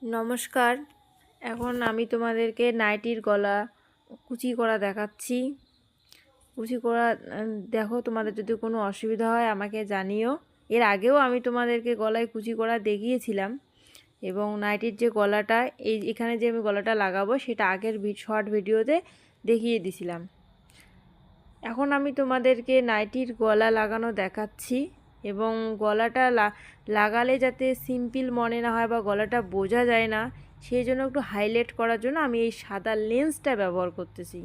নমস্কার। এখন আমি তোমাদেরকে নাইটির গলা কুচি করা দেখাচ্ছি। কুচি করা দেখো, তোমাদের যদি কোনো অসুবিধা হয় আমাকে জানিও। এর আগেও আমি তোমাদেরকে গলায় কুচি করা দেখিয়েছিলাম, এবং নাইটির যে গলাটা এখানে যে আমি গলাটা লাগাবো সেটা আগের শর্ট ভিডিওতে দেখিয়ে দিছিলাম। এখন আমি তোমাদেরকে নাইটির গলা লাগানো দেখাচ্ছি, এবং গলাটা লাগালে যাতে সিম্পল মনে না হয় বা গলাটা বোঝা যায় না, সেই জন্য একটু হাইলাইট করার জন্য আমি এই সাদা লেন্সটা ব্যবহার করতেছি।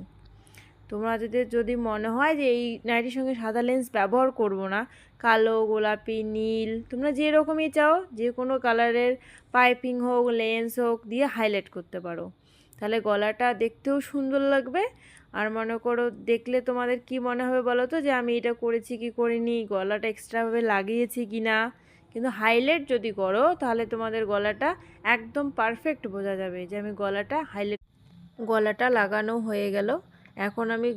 তোমরা যদি মনে হয় যে এই নাইটির সঙ্গে সাদা লেন্স ব্যবহার করব না, কালো, গোলাপি, নীল, তোমরা যে রকমই চাও যে কোনো কালারের পাইপিং হোক, লেন্স হোক দিয়ে হাইলাইট করতে পারো। তাহলে গলাটা দেখতেও সুন্দর লাগবে। আর মনে করো দেখলে তোমাদের কি মনে হবে বলো তো, যে আমি এটা করেছি কি করিনি, গলাটা এক্সট্রাভাবে লাগিয়েছি কি না। কিন্তু হাইলাইট যদি করো তাহলে তোমাদের গলাটা একদম পারফেক্ট বোঝা যাবে যে আমি গলাটা লাগানো হয়ে গেল। এখন আমি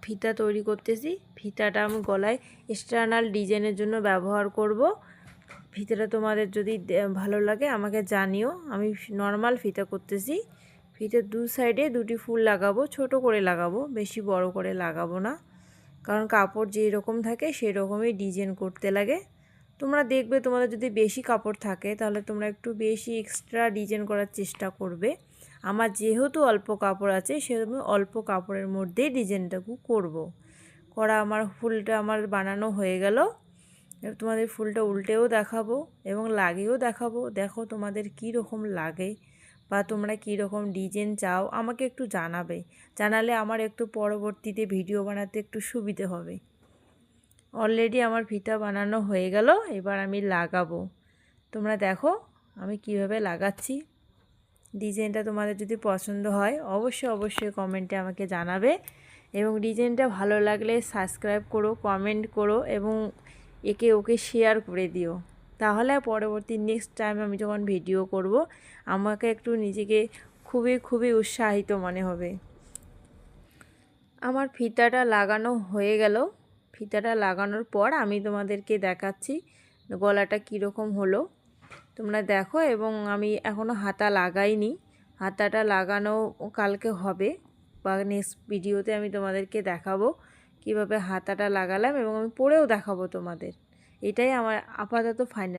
ফিতা তৈরি করতেছি। ফিতাটা আমি গলায় এক্সটার্নাল ডিজাইনের জন্য ব্যবহার করব। ফিতাটা তোমাদের যদি ভালো লাগে আমাকে জানিও। আমি নর্মাল ফিতা করতেছি। ফিতার দু সাইডে দুটি ফুল লাগাবো, ছোট করে লাগাবো, বেশি বড় করে লাগাবো না, কারণ কাপড় যেই রকম থাকে সেই রকমই ডিজাইন করতে লাগে। তোমরা দেখবে তোমাদের যদি বেশি কাপড় থাকে তাহলে তোমরা একটু বেশি এক্সট্রা ডিজাইন করার চেষ্টা করবে। আমার যেহেতু অল্প কাপড় আছে সেহেতু অল্প কাপড়ের মধ্যেই ডিজাইনটাকে করব। আমার ফুলটা বানানো হয়ে গেল। তোমাদের ফুলটা উল্টেও দেখাবো এবং লাগিয়েও দেখাবো। দেখো তোমাদের কি রকম লাগে বা তোমরা কি রকম ডিজাইন চাও আমাকে একটু জানালে আমার একটু পরবর্তীতে ভিডিও বানাতে একটু সুবিধে হবে। অলরেডি আমার ফিতা বানানো হয়ে গেল, এবার আমি লাগাবো। তোমরা দেখো আমি কিভাবে লাগাচ্ছি। ডিজাইনটা তোমাদের যদি পছন্দ হয় অবশ্যই কমেন্টে আমাকে জানাবে, এবং ডিজাইনটা ভালো লাগলে সাবস্ক্রাইব করো, কমেন্ট করো এবং ওকে শেয়ার করে দিও। তাহলে পরবর্তী নেক্সট টাইম আমি যখন ভিডিও করব আমাকে একটু নিজেকে খুবই উৎসাহিত মনে হবে। আমার ফিতাটা লাগানো হয়ে গেল। ফিতাটা লাগানোর পর আমি তোমাদেরকে দেখাচ্ছি গলাটা কীরকম হলো। তোমরা দেখো, এবং আমি এখনও হাতা লাগাইনি। হাতাটা লাগানো কালকে হবে, বা নেক্সট ভিডিওতে আমি তোমাদেরকে দেখাবো কিভাবে হাতাটা লাগালাম, এবং আমি পরেও দেখাবো তোমাদের। এটাই আমার আপাতত ফাইনাল।